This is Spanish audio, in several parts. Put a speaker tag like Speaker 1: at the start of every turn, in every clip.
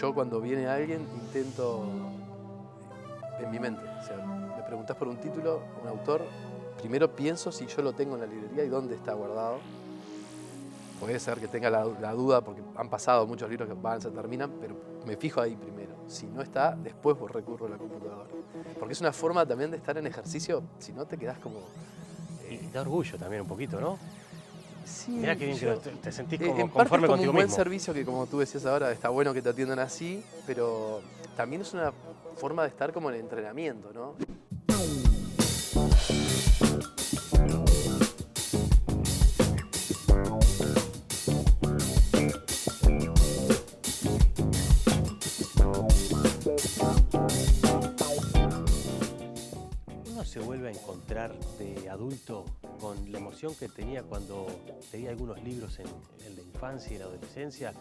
Speaker 1: yo cuando viene alguien intento, en mi mente, o sea, me preguntás por un título, un autor, primero pienso si yo lo tengo en la librería y dónde está guardado. Puede ser que tenga la duda porque han pasado muchos libros que van, se terminan, pero me fijo ahí primero. Si no está, después recurro a la computadora. Porque es una forma también de estar en ejercicio, si no te quedás como...
Speaker 2: Y da orgullo también un poquito, ¿no?
Speaker 1: Sí,
Speaker 2: Mirá qué bien que te sentís como
Speaker 1: en parte es
Speaker 2: conforme
Speaker 1: como
Speaker 2: contigo
Speaker 1: un buen
Speaker 2: mismo.
Speaker 1: servicio que, como tú decías ahora, está bueno que te atiendan así, pero también es una forma de estar como en entrenamiento, ¿no?
Speaker 2: Uno se vuelve a encontrar de adulto con la emoción que tenía cuando leía algunos libros en la infancia y la adolescencia.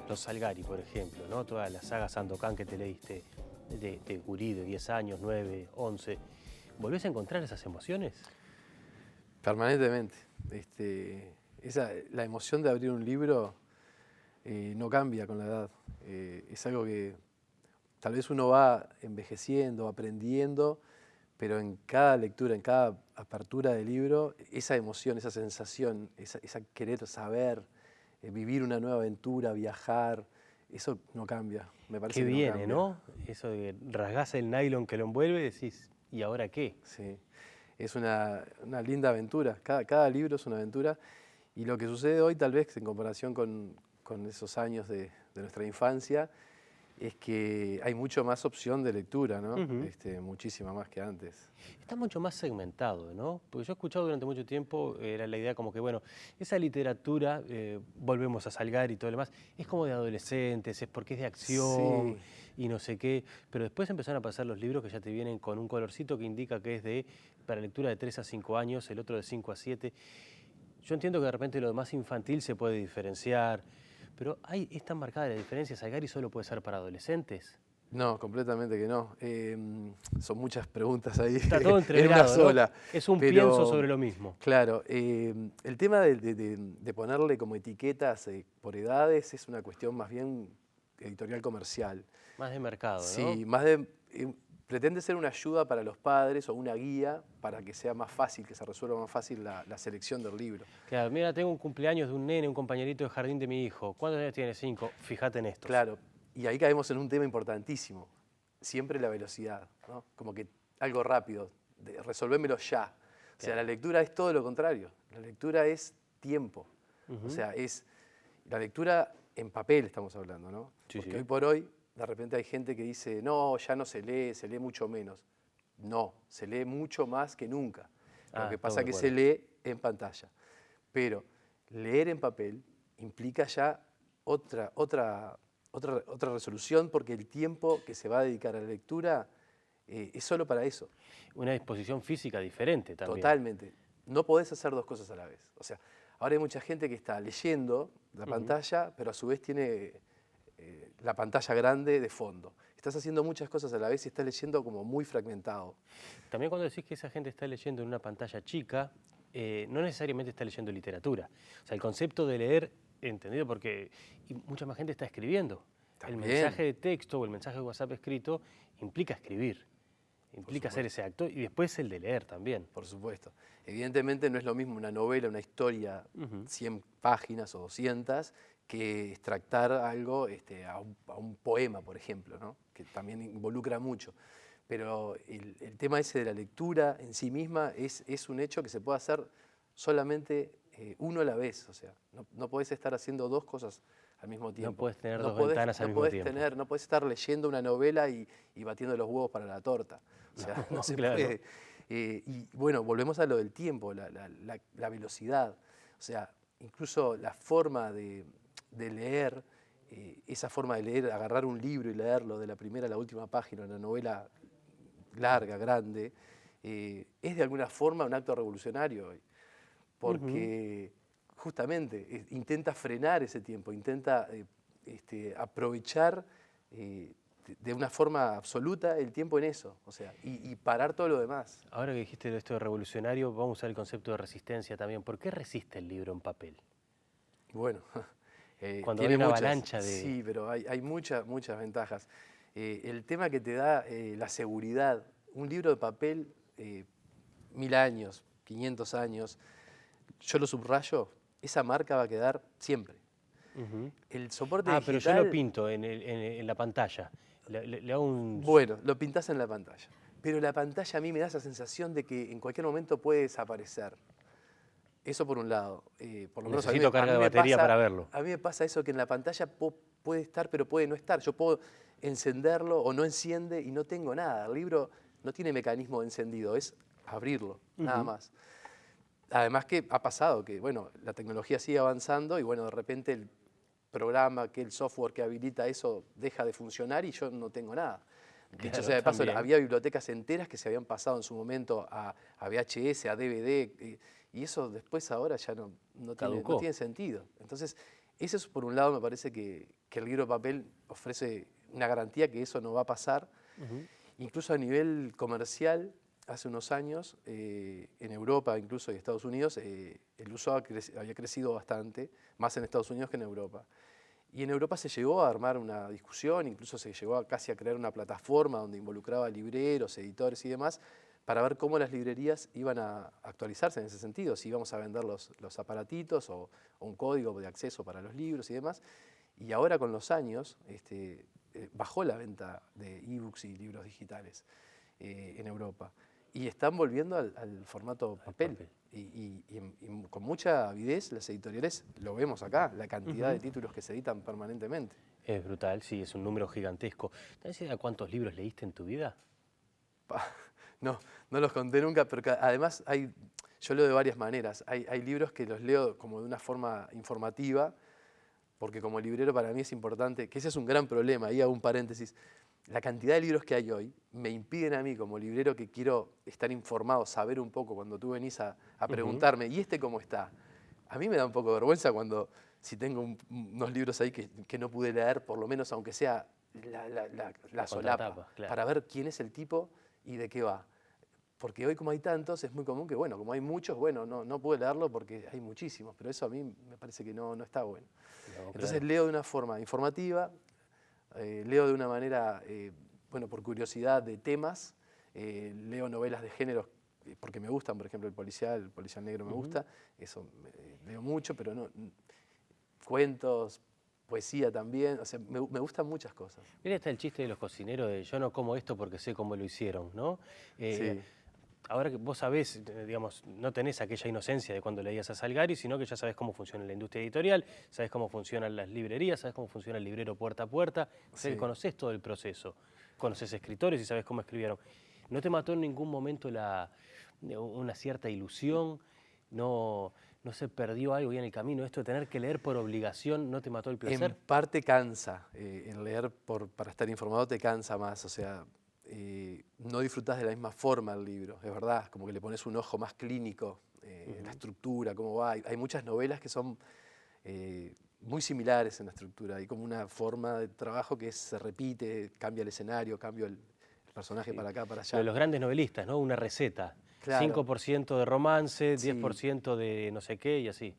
Speaker 2: Los Salgari, por ejemplo, ¿no? Toda la saga Sandokan que te leíste de gurí, de 10 años, 9, 11. ¿Volvés a encontrar esas emociones?
Speaker 1: Permanentemente. La emoción de abrir un libro no cambia con la edad. Es algo que tal vez uno va envejeciendo, aprendiendo, pero en cada lectura, en cada apertura del libro, esa emoción, esa sensación, esa querer saber, vivir una nueva aventura, viajar, eso no cambia. Me parece
Speaker 2: ¿Qué
Speaker 1: que no
Speaker 2: viene,
Speaker 1: cambia.
Speaker 2: no? Eso de rasgás el nylon que lo envuelve y decís, ¿y ahora qué?
Speaker 1: Sí, es una linda aventura. Cada libro es una aventura. Y lo que sucede hoy, tal vez en comparación con esos años de nuestra infancia, es que hay mucho más opción de lectura, ¿no?
Speaker 2: Ujú.
Speaker 1: Muchísima más que antes.
Speaker 2: Está mucho más segmentado, ¿no? Porque yo he escuchado durante mucho tiempo, era la idea como que, bueno, esa literatura, volvemos a Salgari y todo lo demás, es como de adolescentes, es porque es de acción
Speaker 1: Sí,
Speaker 2: y no sé qué, pero después empezaron a pasar los libros que ya te vienen con un colorcito que indica que es para lectura de 3 a 5 años, el otro de 5 a 7. Yo entiendo que de repente lo más infantil se puede diferenciar, pero es tan marcada la diferencia, Salgari solo puede ser para adolescentes.
Speaker 1: no, completamente que no. Son muchas preguntas ahí
Speaker 2: Está todo
Speaker 1: en una
Speaker 2: entreverado, ¿no?
Speaker 1: sola.
Speaker 2: Es un pienso
Speaker 1: Pero,
Speaker 2: sobre lo mismo.
Speaker 1: claro, el tema de ponerle como etiquetas por edades es una cuestión más bien editorial comercial.
Speaker 2: Más de mercado, ¿no?
Speaker 1: Sí, pretende ser una ayuda para los padres o una guía para que sea más fácil, que se resuelva más fácil la selección del libro.
Speaker 2: Claro, mira, tengo un cumpleaños de un nene, un compañerito de jardín de mi hijo. ¿Cuántos años tiene? 5. Fíjate en estos.
Speaker 1: Claro, y ahí caemos en un tema importantísimo, siempre la velocidad, ¿no? Como que algo rápido, resolvémelo ya. O sea,
Speaker 2: Claro.
Speaker 1: la lectura es todo lo contrario, la lectura es tiempo, o sea, es la lectura en papel estamos hablando, ¿no?
Speaker 2: Sí,
Speaker 1: Porque
Speaker 2: sí.
Speaker 1: hoy por hoy, de repente hay gente que dice, no, ya no se lee mucho menos. No, se lee mucho más que nunca. Lo que
Speaker 2: Estamos
Speaker 1: pasa
Speaker 2: de
Speaker 1: es que se
Speaker 2: acuerdo.
Speaker 1: lee en pantalla. Pero leer en papel implica ya otra resolución porque el tiempo que se va a dedicar a la lectura es solo para eso,
Speaker 2: Una disposición física diferente también.
Speaker 1: totalmente. No podés hacer dos cosas a la vez. O sea, ahora hay mucha gente que está leyendo la pantalla, pero a su vez tiene la pantalla grande de fondo. Estás haciendo muchas cosas a la vez y estás leyendo como muy fragmentado.
Speaker 2: También cuando decís que esa gente está leyendo en una pantalla chica, no necesariamente está leyendo literatura. O sea, el concepto de leer, entendido porque mucha más gente está escribiendo. El
Speaker 1: También,
Speaker 2: mensaje de texto o el mensaje de WhatsApp escrito implica escribir, implica hacer ese acto y después el de leer también.
Speaker 1: por supuesto. Evidentemente no es lo mismo una novela, una historia, 100 páginas o 200, que extractar algo a un poema, por ejemplo, ¿no? Que también involucra mucho. Pero el tema ese de la lectura en sí misma es un hecho que se puede hacer solamente uno a la vez. O sea, no podés estar haciendo dos cosas al mismo tiempo.
Speaker 2: No puedes tener
Speaker 1: No
Speaker 2: dos
Speaker 1: podés,
Speaker 2: ventanas al
Speaker 1: no
Speaker 2: mismo
Speaker 1: podés
Speaker 2: tiempo.
Speaker 1: no podés estar leyendo una novela y batiendo los huevos para la torta. O sea, no se
Speaker 2: Claro.
Speaker 1: puede. Y bueno, volvemos a lo del tiempo, la velocidad. O sea, incluso la forma de leer, esa forma de leer, agarrar un libro y leerlo de la primera a la última página, una novela larga, grande, es de alguna forma un acto revolucionario hoy, porque justamente intenta frenar ese tiempo, intenta aprovechar de una forma absoluta el tiempo en eso, o sea, y parar todo lo demás.
Speaker 2: Ahora que dijiste esto de revolucionario, vamos a usar el concepto de resistencia también. ¿Por qué resiste el libro en papel?
Speaker 1: Bueno,
Speaker 2: Cuando
Speaker 1: tiene
Speaker 2: hay una
Speaker 1: muchas,
Speaker 2: avalancha de...
Speaker 1: Sí, pero hay muchas ventajas. El tema que te da la seguridad, un libro de papel, 1000 años, 500 años, yo lo subrayo, esa marca va a quedar siempre.
Speaker 2: Ujú.
Speaker 1: El soporte
Speaker 2: Ah, pero yo lo
Speaker 1: digital,
Speaker 2: pinto en la pantalla. Le hago un...
Speaker 1: bueno, lo pintás en la pantalla. Pero la pantalla a mí me da esa sensación de que en cualquier momento puede desaparecer. Eso por un lado. Por lo menos
Speaker 2: Necesito carga de batería para verlo.
Speaker 1: a mí me pasa eso que en la pantalla puede estar, pero puede no estar. Yo puedo encenderlo o no enciende y no tengo nada. El libro no tiene mecanismo de encendido, es abrirlo, nada más. Además que ha pasado que, bueno, la tecnología sigue avanzando y, bueno, de repente el programa, el software que habilita eso deja de funcionar y yo no tengo nada. Dicho
Speaker 2: Claro,
Speaker 1: sea de paso,
Speaker 2: también.
Speaker 1: había bibliotecas enteras que se habían pasado en su momento a VHS, a DVD, y eso después ahora ya no
Speaker 2: Caducó.
Speaker 1: tiene sentido. Entonces, eso es por un lado, me parece que el libro de papel ofrece una garantía que eso no va a pasar. Incluso a nivel comercial, hace unos años, en Europa incluso y Estados Unidos, el uso había crecido bastante, más en Estados Unidos que en Europa. Y en Europa se llegó a armar una discusión, incluso se llegó casi a crear una plataforma donde involucraba libreros, editores y demás, para ver cómo las librerías iban a actualizarse en ese sentido, si íbamos a vender los aparatitos o un código de acceso para los libros y demás. Y ahora con los años bajó la venta de ebooks y libros digitales en Europa. Y están volviendo al formato papel. Y con mucha avidez las editoriales, lo vemos acá, la cantidad de títulos que se editan permanentemente.
Speaker 2: Es brutal, sí, es un número gigantesco. ¿Tenés idea de cuántos libros leíste en tu vida?
Speaker 1: No los conté nunca, pero además yo leo de varias maneras. Hay libros que los leo como de una forma informativa, porque como librero para mí es importante, que ese es un gran problema, ahí hago un paréntesis. La cantidad de libros que hay hoy me impiden a mí como librero que quiero estar informado, saber un poco cuando tú venís a preguntarme, ¿y este cómo está? A mí me da un poco de vergüenza si tengo unos libros ahí que no pude leer, por lo menos aunque sea la solapa,
Speaker 2: claro,
Speaker 1: para ver quién es el tipo y de qué va. Porque hoy como hay tantos, es muy común que, bueno, como hay muchos, bueno, no puedo leerlo porque hay muchísimos, pero eso a mí me parece que no está bueno.
Speaker 2: No,
Speaker 1: Entonces
Speaker 2: claro.
Speaker 1: leo de una forma informativa, leo de una manera, bueno, por curiosidad de temas, leo novelas de género porque me gustan, por ejemplo, el policial negro me gusta, eso leo mucho, pero no cuentos, poesía también, o sea, me gustan muchas cosas.
Speaker 2: Mira, está el chiste de los cocineros de yo no como esto porque sé cómo lo hicieron, ¿no?
Speaker 1: Sí.
Speaker 2: Ahora que vos sabés, digamos, no tenés aquella inocencia de cuando leías a Salgari, sino que ya sabés cómo funciona la industria editorial, sabés cómo funcionan las librerías, sabés cómo funciona el librero puerta a puerta,
Speaker 1: Sí.
Speaker 2: conocés todo el proceso, conocés escritores y sabés cómo escribieron. ¿No te mató en ningún momento una cierta ilusión? ¿No se perdió algo ahí en el camino? ¿Esto de tener que leer por obligación no te mató el placer?
Speaker 1: En parte cansa, el leer para estar informado te cansa más, o sea, no disfrutás de la misma forma el libro, es verdad, como que le pones un ojo más clínico, la estructura, cómo va. Hay muchas novelas que son muy similares en la estructura, hay como una forma de trabajo que se repite, cambia el escenario, cambia el personaje para acá, para allá.
Speaker 2: De los grandes novelistas, ¿no? Una receta.
Speaker 1: Claro.
Speaker 2: 5% de romance,
Speaker 1: Sí.
Speaker 2: 10% de no sé qué y así.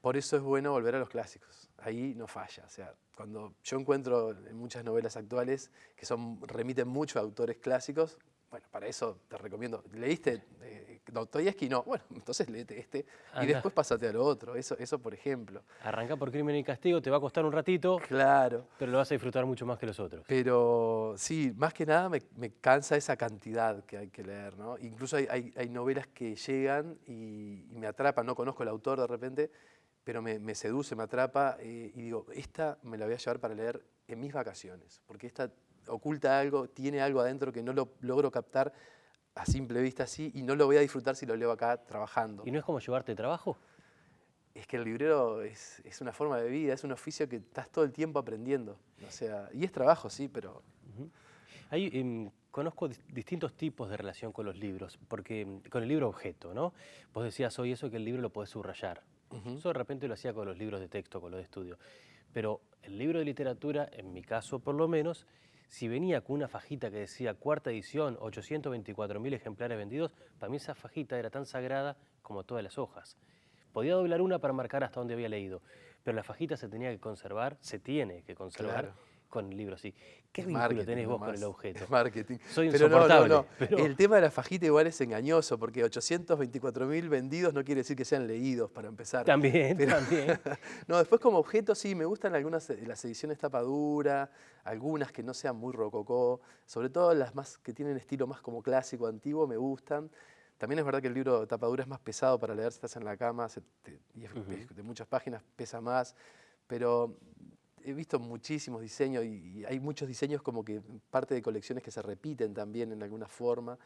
Speaker 1: Por eso es bueno volver a los clásicos. Ahí no falla. O sea, cuando yo encuentro en muchas novelas actuales que remiten mucho a autores clásicos, bueno, para eso te recomiendo. ¿Leíste Dostoyevsky? No. Bueno, entonces léete este y después pásate a lo otro. Eso por ejemplo.
Speaker 2: Arrancá por Crimen y Castigo, te va a costar un ratito,
Speaker 1: Claro.
Speaker 2: pero lo vas a disfrutar mucho más que los otros.
Speaker 1: Pero sí, más que nada me cansa esa cantidad que hay que leer, ¿no? Incluso hay novelas que llegan y me atrapan, no conozco el autor de repente, pero me seduce, me atrapa y digo, esta me la voy a llevar para leer en mis vacaciones, porque esta oculta algo, tiene algo adentro que no lo logro captar a simple vista así y no lo voy a disfrutar si lo leo acá trabajando.
Speaker 2: ¿Y no es como llevarte trabajo?
Speaker 1: Es que el librero es una forma de vida, es un oficio que estás todo el tiempo aprendiendo. O sea, y es trabajo, sí, pero...
Speaker 2: Conozco distintos tipos de relación con los libros, porque con el libro objeto, ¿no? Vos decías hoy eso que el libro lo podés subrayar. Eso de repente lo hacía con los libros de texto, con los de estudio. Pero el libro de literatura, en mi caso por lo menos, si venía con una fajita que decía cuarta edición, 824.000 ejemplares vendidos, para mí esa fajita era tan sagrada como todas las hojas. Podía doblar una para marcar hasta dónde había leído, pero la fajita se tenía que conservar, se tiene que conservar
Speaker 1: Claro.
Speaker 2: con el libro así. ¿Qué
Speaker 1: Es
Speaker 2: vínculo
Speaker 1: marketing
Speaker 2: tenés vos con
Speaker 1: nomás,
Speaker 2: el objeto?
Speaker 1: es marketing.
Speaker 2: Soy
Speaker 1: Pero no,
Speaker 2: insoportable. Pero...
Speaker 1: El tema de la fajita igual es engañoso, porque 824.000 vendidos no quiere decir que sean leídos, para empezar.
Speaker 2: También,
Speaker 1: Pero,
Speaker 2: también.
Speaker 1: no, después como objeto sí, me gustan algunas de las ediciones tapa dura, algunas que no sean muy rococó, sobre todo las más que tienen estilo más como clásico, antiguo, me gustan. También es verdad que el libro de tapa dura es más pesado para leer si estás en la cama, y es de muchas páginas, pesa más, pero he visto muchísimos diseños y hay muchos diseños como que parte de colecciones que se repiten también en alguna forma.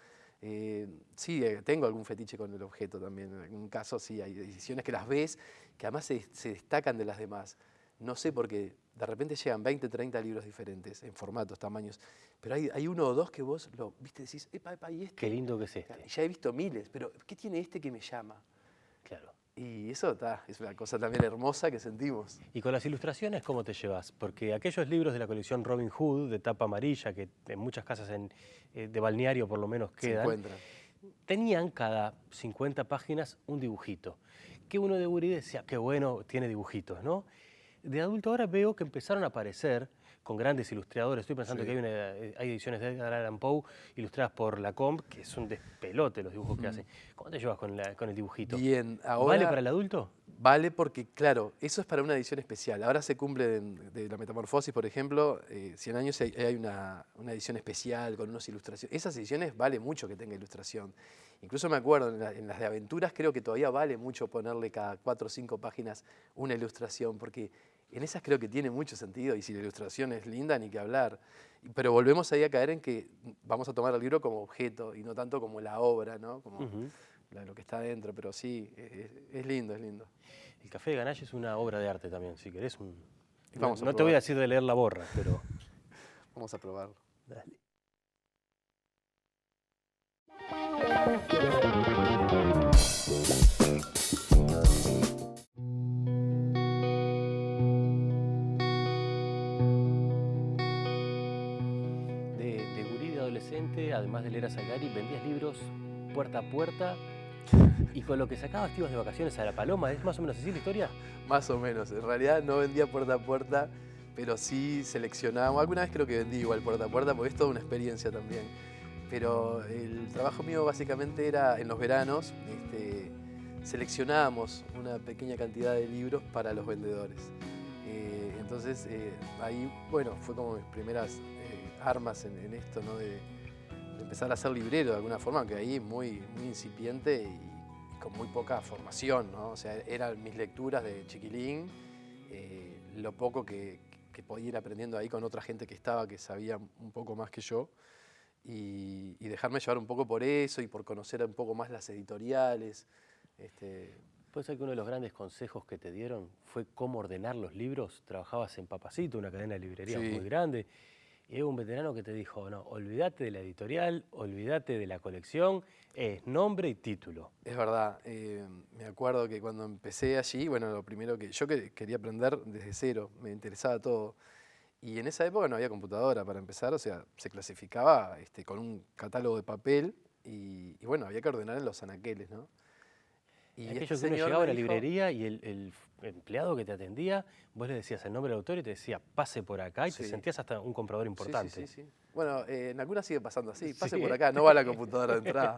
Speaker 1: Sí, tengo algún fetiche con el objeto también. En algún caso sí, hay ediciones que las ves que además se destacan de las demás. No sé por qué, de repente llegan 20, 30 libros diferentes en formatos, tamaños, pero hay uno o dos que vos lo viste y decís, epa, epa, ¿y este?
Speaker 2: Qué lindo que es este.
Speaker 1: Ya he visto miles, pero ¿qué tiene este que me llama?
Speaker 2: Claro.
Speaker 1: Y eso es una cosa también hermosa que sentimos.
Speaker 2: ¿Y con las ilustraciones cómo te llevas? Porque aquellos libros de la colección Robin Hood, de tapa amarilla, que en muchas casas de balneario por lo menos
Speaker 1: Se
Speaker 2: quedan,
Speaker 1: encuentran.
Speaker 2: tenían cada 50 páginas un dibujito. Que uno de Guri decía, qué bueno, tiene dibujitos, ¿no? De adulto ahora veo que empezaron a aparecer con grandes ilustradores. Estoy pensando
Speaker 1: Sí.
Speaker 2: que hay ediciones de Edgar Allan Poe ilustradas por Lacombe, que es un despelote los dibujos que hacen. ¿Cómo te llevas con el dibujito?
Speaker 1: Bien, ahora
Speaker 2: ¿Vale para el adulto?
Speaker 1: vale porque, claro, eso es para una edición especial. Ahora se cumple de la Metamorfosis, por ejemplo, 100 años y hay una edición especial con unas ilustraciones. Esas ediciones vale mucho que tenga ilustración. Incluso me acuerdo, en las de aventuras creo que todavía vale mucho ponerle cada 4 o 5 páginas una ilustración, porque en esas creo que tiene mucho sentido y si la ilustración es linda, ni que hablar. Pero volvemos ahí a caer en que vamos a tomar el libro como objeto y no tanto como la obra, ¿no? Como lo que está dentro, pero sí, es lindo, es lindo.
Speaker 2: El Café de Ganache es una obra de arte también, si querés.
Speaker 1: Vamos a
Speaker 2: No te voy a
Speaker 1: probar.
Speaker 2: decir de leer la borra, pero...
Speaker 1: Vamos a probarlo.
Speaker 2: Dale. De gurí, de adolescente, además de leer a Salgari, vendías libros puerta a puerta y con lo que sacabas te ibas de vacaciones a La Paloma. ¿Es más o menos así la historia?
Speaker 1: Más o menos. En realidad no vendía puerta a puerta, pero sí seleccionábamos. Alguna vez creo que vendí igual puerta a puerta, porque es toda una experiencia también. Pero el trabajo mío básicamente era en los veranos, seleccionábamos una pequeña cantidad de libros para los vendedores. Entonces ahí, bueno, fue como mis primeras armas en esto, ¿no? De empezar a ser librero de alguna forma, aunque ahí muy incipiente y con muy poca formación, ¿no? O sea, eran mis lecturas de chiquilín, lo poco que podía ir aprendiendo ahí con otra gente que sabía un poco más que yo, y dejarme llevar un poco por eso y por conocer un poco más las editoriales.
Speaker 2: Puede ser que uno de los grandes consejos que te dieron fue cómo ordenar los libros. Trabajabas en Papacito, una cadena de librerías
Speaker 1: Sí.
Speaker 2: muy grande, y hubo un veterano que te dijo, no, olvídate de la editorial, olvídate de la colección, es nombre y título.
Speaker 1: Es verdad, me acuerdo que cuando empecé allí, bueno, lo primero que yo quería aprender desde cero, me interesaba todo. Y en esa época no había computadora para empezar, o sea, se clasificaba con un catálogo de papel y bueno, había que ordenar en los anaqueles, ¿no? Y
Speaker 2: Aquello
Speaker 1: este
Speaker 2: que uno
Speaker 1: señor
Speaker 2: llegaba a
Speaker 1: me
Speaker 2: la
Speaker 1: dijo,
Speaker 2: librería y el empleado que te atendía, vos le decías el nombre del autor y te decía, pase por acá, y te
Speaker 1: Sí.
Speaker 2: sentías hasta un comprador importante.
Speaker 1: Sí. Bueno, en algunas sigue pasando así, pase
Speaker 2: Sí,
Speaker 1: por
Speaker 2: ¿eh?
Speaker 1: acá, no va a la computadora de entrada.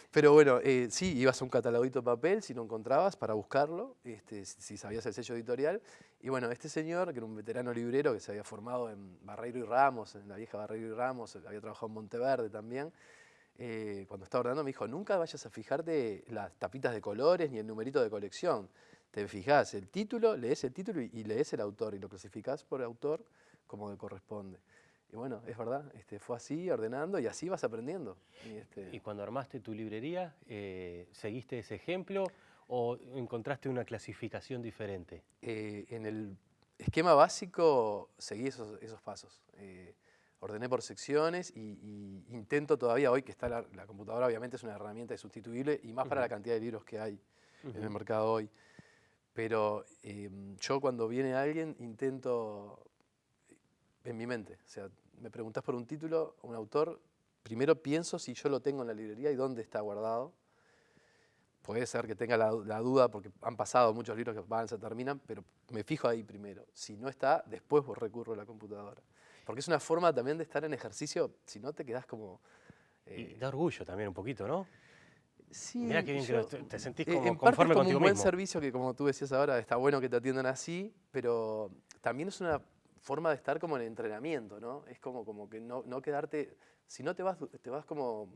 Speaker 1: Pero bueno, sí, ibas a un cataloguito de papel si no encontrabas para buscarlo, si sabías el sello editorial. Y bueno, este señor, que era un veterano librero que se había formado en Barreiro y Ramos, en la vieja Barreiro y Ramos, había trabajado en Monteverde también, cuando estaba ordenando me dijo, nunca vayas a fijarte las tapitas de colores ni el numerito de colección. Te fijás el título, lees el título y lees el autor y lo clasificás por autor como le corresponde. Y bueno, es verdad, fue así, ordenando, y así vas aprendiendo.
Speaker 2: Y cuando armaste tu librería, ¿seguiste ese ejemplo o encontraste una clasificación diferente?
Speaker 1: En el esquema básico seguí esos pasos. Ordené por secciones y intento todavía hoy, que está la computadora obviamente es una herramienta insustituible, y más para la cantidad de libros que hay en el mercado hoy. Pero yo cuando viene alguien intento en mi mente, o sea, me preguntás por un título, un autor, primero pienso si yo lo tengo en la librería y dónde está guardado. puede ser que tenga la duda porque han pasado muchos libros que van, se terminan, pero me fijo ahí primero. Si no está, después recurro a la computadora. Porque es una forma también de estar en ejercicio, si no te quedás como...
Speaker 2: Y da orgullo también un poquito, ¿no? Mirá
Speaker 1: Sí,
Speaker 2: qué bien que te sentís como
Speaker 1: en parte es
Speaker 2: conforme
Speaker 1: como
Speaker 2: contigo
Speaker 1: un buen
Speaker 2: mismo.
Speaker 1: servicio que, como tú decías ahora, está bueno que te atiendan así, pero también es una forma de estar como en entrenamiento, ¿no? Es como que no quedarte, si no te vas como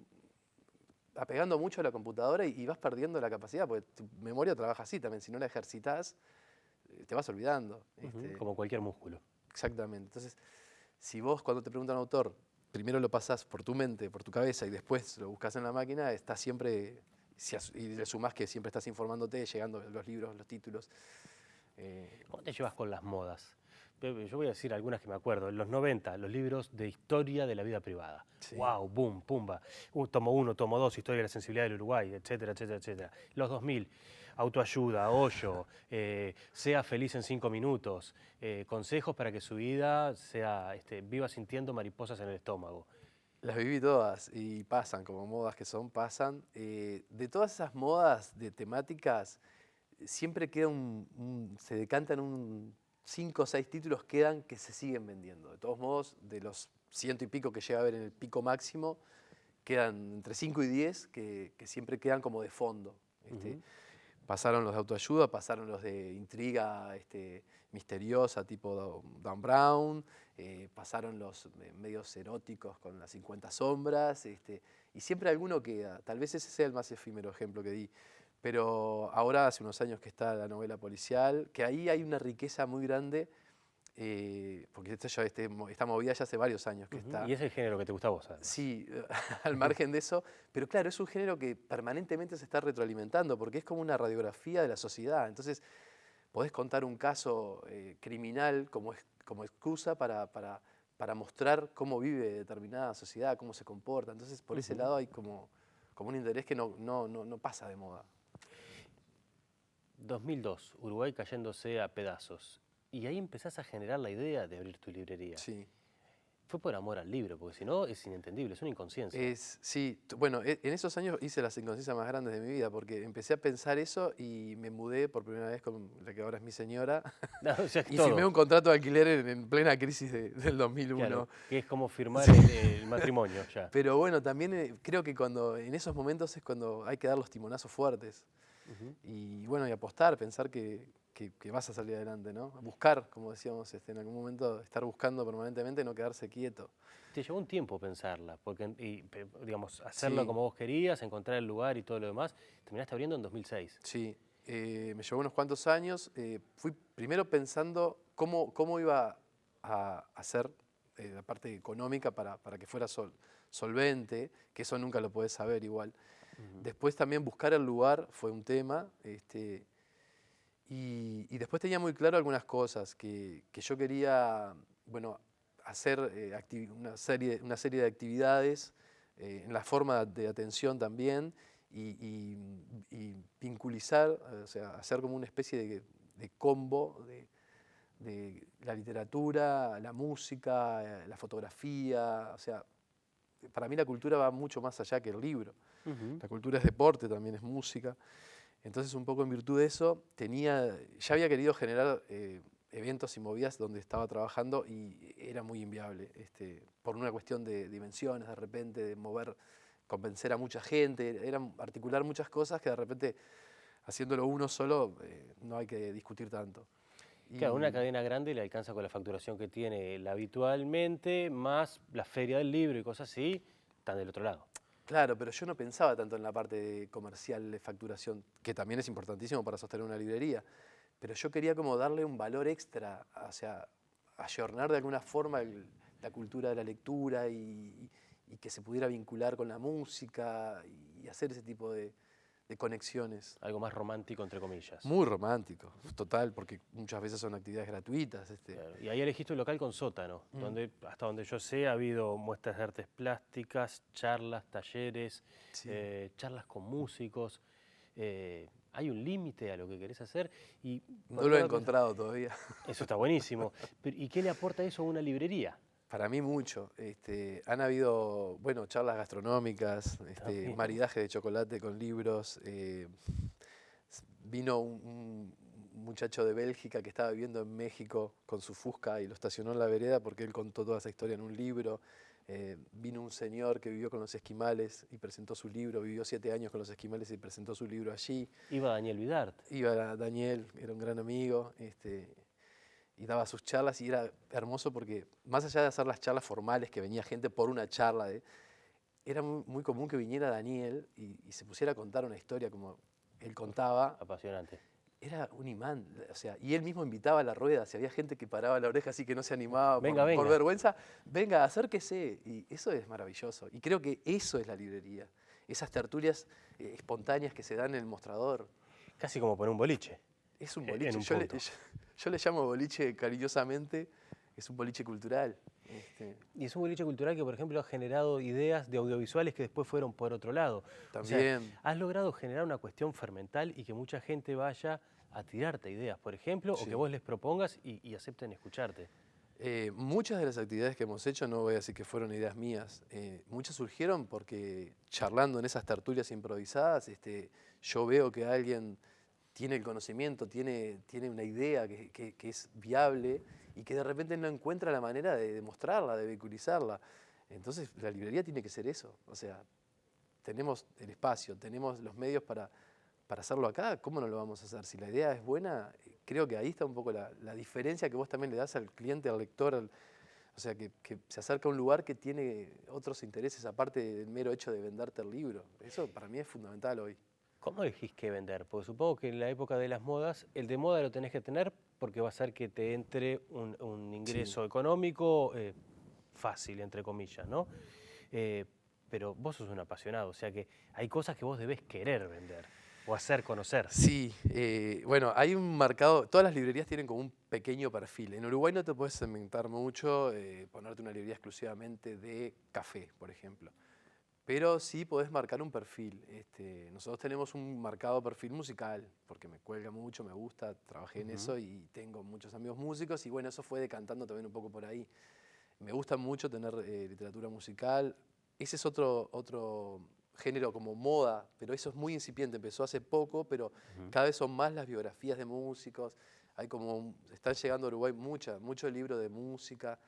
Speaker 1: apegando mucho a la computadora y vas perdiendo la capacidad, porque tu memoria trabaja así también, si no la ejercitas, te vas olvidando.
Speaker 2: Como cualquier músculo.
Speaker 1: Exactamente. Entonces, si vos cuando te pregunta un autor, primero lo pasás por tu mente, por tu cabeza y después lo buscas en la máquina, estás siempre, y le sumás que siempre estás informándote, llegando los libros, los títulos.
Speaker 2: ¿Cómo te llevas con las modas? Yo voy a decir algunas que me acuerdo. En los 90, los libros de historia de la vida privada.
Speaker 1: Sí.
Speaker 2: ¡Wow! ¡Boom! ¡Pumba! Tomo 1, tomo 2, historia de la sensibilidad del Uruguay, etcétera, etcétera, etcétera. Los 2000, autoayuda, Hoyo, sea feliz en 5 minutos, consejos para que su vida sea, viva sintiendo mariposas en el estómago.
Speaker 1: Las viví todas y pasan, como modas que son, pasan. De todas esas modas de temáticas, siempre queda se decantan 5 o 6 títulos quedan que se siguen vendiendo. De todos modos, de los 100 y pico que llega a haber en el pico máximo, quedan entre 5 y 10 que siempre quedan como de fondo. Pasaron los de autoayuda, pasaron los de intriga misteriosa, tipo Dan Brown, pasaron los medios eróticos con las 50 sombras, y siempre alguno queda. Tal vez ese sea el más efímero ejemplo que di. Pero ahora hace unos años que está la novela policial, que ahí hay una riqueza muy grande, porque esta movida ya hace varios años que está.
Speaker 2: Y es el género que te gusta a vos, además.
Speaker 1: Sí, al margen de eso, pero claro, es un género que permanentemente se está retroalimentando, porque es como una radiografía de la sociedad. Entonces, podés contar un caso criminal como excusa para mostrar cómo vive determinada sociedad, cómo se comporta. Entonces, por ese lado hay como un interés que no pasa de moda.
Speaker 2: 2002, Uruguay cayéndose a pedazos. Y ahí empezás a generar la idea de abrir tu librería.
Speaker 1: Sí.
Speaker 2: Fue por amor al libro, porque si no es inentendible, es una inconsciencia.
Speaker 1: Sí, bueno, en esos años hice las inconsciencias más grandes de mi vida, porque empecé a pensar eso y me mudé por primera vez con la que ahora es mi señora.
Speaker 2: No, o sea,
Speaker 1: Y
Speaker 2: todo.
Speaker 1: firmé un contrato de alquiler en plena crisis del 2001.
Speaker 2: Claro, que es como firmar
Speaker 1: Sí.
Speaker 2: el matrimonio ya.
Speaker 1: Pero bueno, también creo que en esos momentos es cuando hay que dar los timonazos fuertes. Y bueno, y apostar, pensar que vas a salir adelante, ¿no? Buscar, como decíamos en algún momento, estar buscando permanentemente, no quedarse quieto.
Speaker 2: Te llevó un tiempo pensarla, porque, digamos, hacerlo
Speaker 1: Sí.
Speaker 2: como vos querías, encontrar el lugar y todo lo demás. Terminaste abriendo en 2006.
Speaker 1: Sí, me llevó unos cuantos años. Fui primero pensando cómo iba a hacer la parte económica para que fuera solvente, que eso nunca lo podés saber igual. Después también buscar el lugar fue un tema. Y después tenía muy claro algunas cosas, que yo quería, bueno, hacer una serie de actividades en la forma de atención también y vinculizar, o sea, hacer como una especie de combo de la literatura, la música, la fotografía, o sea, para mí la cultura va mucho más allá que el libro. La cultura es deporte, también es música. Entonces, un poco en virtud de eso, ya había querido generar eventos y movidas donde estaba trabajando y era muy inviable, por una cuestión de dimensiones, de repente, de convencer a mucha gente, era articular muchas cosas que de repente, haciéndolo uno solo, no hay que discutir tanto.
Speaker 2: Claro, una cadena grande le alcanza con la facturación que tiene él habitualmente, más la feria del libro y cosas así, están del otro lado.
Speaker 1: Claro, pero yo no pensaba tanto en la parte comercial de facturación, que también es importantísimo para sostener una librería, pero yo quería como darle un valor extra, o sea, ayornar de alguna forma la cultura de la lectura y que se pudiera vincular con la música y hacer ese tipo de conexiones.
Speaker 2: Algo más romántico, entre comillas.
Speaker 1: Muy romántico, total, porque muchas veces son actividades gratuitas.
Speaker 2: Claro. Y ahí elegiste un local con sótano, donde, hasta donde yo sé, ha habido muestras de artes plásticas, charlas, talleres,
Speaker 1: Sí.
Speaker 2: charlas con músicos. Hay un límite a lo que querés hacer. Y
Speaker 1: No lo he encontrado todavía.
Speaker 2: Eso está buenísimo. ¿Y qué le aporta eso a una librería?
Speaker 1: Para mí mucho. Han habido, bueno, charlas gastronómicas, maridaje de chocolate con libros. Vino un muchacho de Bélgica que estaba viviendo en México con su Fusca y lo estacionó en la vereda porque él contó toda esa historia en un libro. Vino un señor que vivió con los esquimales y presentó su libro, vivió 7 años con los esquimales y presentó su libro allí.
Speaker 2: Iba Daniel Vidart.
Speaker 1: Iba Daniel, era un gran amigo, y daba sus charlas y era hermoso porque más allá de hacer las charlas formales, que venía gente por una charla, era muy común que viniera Daniel y se pusiera a contar una historia como él contaba.
Speaker 2: Apasionante.
Speaker 1: Era un imán, o sea, y él mismo invitaba a la rueda, si había gente que paraba la oreja así que no se animaba por vergüenza, venga, acérquese, y eso es maravilloso. Y creo que eso es la librería, esas tertulias espontáneas que se dan en el mostrador.
Speaker 2: Casi como por un boliche.
Speaker 1: Es un boliche, yo le llamo boliche cariñosamente, es un boliche cultural.
Speaker 2: Y es un boliche cultural que, por ejemplo, ha generado ideas de audiovisuales que después fueron por otro lado.
Speaker 1: También.
Speaker 2: O sea, has logrado generar una cuestión fermental y que mucha gente vaya a tirarte ideas, por ejemplo,
Speaker 1: Sí.
Speaker 2: o que vos les propongas y acepten escucharte.
Speaker 1: Muchas de las actividades que hemos hecho, no voy a decir que fueron ideas mías, muchas surgieron porque charlando en esas tertulias improvisadas, yo veo que alguien tiene el conocimiento, tiene una idea que es viable y que de repente no encuentra la manera de demostrarla, de vehiculizarla. Entonces la librería tiene que ser eso. O sea, tenemos el espacio, tenemos los medios para hacerlo acá, ¿cómo no lo vamos a hacer? Si la idea es buena, creo que ahí está un poco la diferencia que vos también le das al cliente, al lector, o sea, que se acerca a un lugar que tiene otros intereses aparte del mero hecho de venderte el libro. Eso para mí es fundamental hoy.
Speaker 2: ¿Cómo elegís qué vender? Porque supongo que en la época de las modas, el de moda lo tenés que tener porque va a hacer que te entre un ingreso económico fácil, entre comillas, ¿no? Pero vos sos un apasionado, o sea que hay cosas que vos debés querer vender o hacer conocer.
Speaker 1: Sí, bueno, hay un mercado, todas las librerías tienen como un pequeño perfil. En Uruguay no te puedes segmentar mucho, ponerte una librería exclusivamente de café, por ejemplo. Pero sí podés marcar un perfil. Nosotros tenemos un marcado perfil musical, porque me cuelga mucho, me gusta, trabajé en eso y tengo muchos amigos músicos y bueno, eso fue decantando también un poco por ahí. Me gusta mucho tener literatura musical. Ese es otro género como moda, pero eso es muy incipiente, empezó hace poco, pero cada vez son más las biografías de músicos. Hay están llegando a Uruguay mucho libro de música.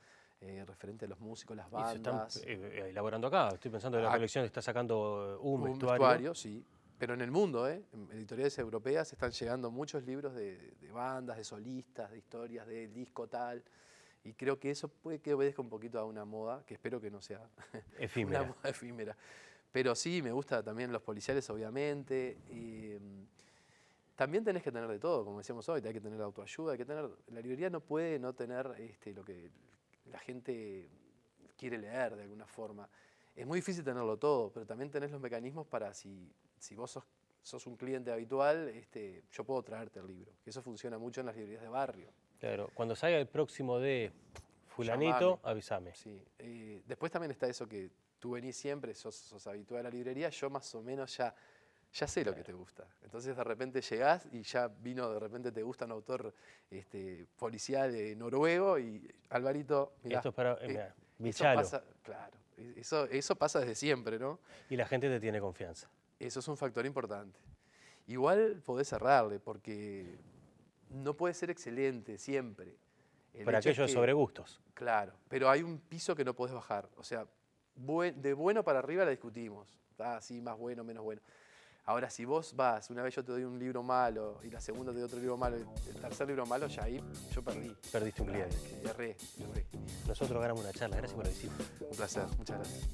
Speaker 1: Referente a los músicos, las bandas.
Speaker 2: Y se están elaborando acá. Estoy pensando en la colección que está sacando un
Speaker 1: vestuario, sí. Pero en el mundo, en editoriales europeas están llegando muchos libros de bandas, de solistas, de historias, de disco tal. Y creo que eso puede que obedezca un poquito a una moda, que espero que no sea
Speaker 2: efímera.
Speaker 1: Una moda efímera. Pero sí, me gusta también los policiales, obviamente. También tenés que tener de todo, como decíamos hoy, hay que tener autoayuda, la librería no puede no tener lo que la gente quiere leer de alguna forma. Es muy difícil tenerlo todo, pero también tenés los mecanismos para si vos sos un cliente habitual, yo puedo traerte el libro. Que eso funciona mucho en las librerías de barrio.
Speaker 2: Claro, cuando salga el próximo de fulanito, avísame.
Speaker 1: Sí. Después también está eso que tú venís siempre, sos habitual a la librería, yo más o menos ya sé lo que te gusta. Entonces de repente llegás y de repente te gusta un autor policial noruego y Alvarito, mirá,
Speaker 2: esto es para
Speaker 1: Michalo. Claro, eso pasa desde siempre, ¿no?
Speaker 2: Y la gente te tiene confianza.
Speaker 1: Eso es un factor importante. Igual podés cerrarle porque no puede ser excelente siempre.
Speaker 2: Para aquellos sobre gustos.
Speaker 1: Claro, pero hay un piso que no podés bajar. O sea, de bueno para arriba la discutimos. Sí, más bueno, menos bueno. Ahora, si vos vas, una vez yo te doy un libro malo y la segunda te doy otro libro malo y el tercer libro malo, ya ahí yo perdí.
Speaker 2: Perdiste un cliente.
Speaker 1: Erré.
Speaker 2: Nosotros ganamos una charla. Gracias por la visita.
Speaker 1: Un placer. Muchas gracias.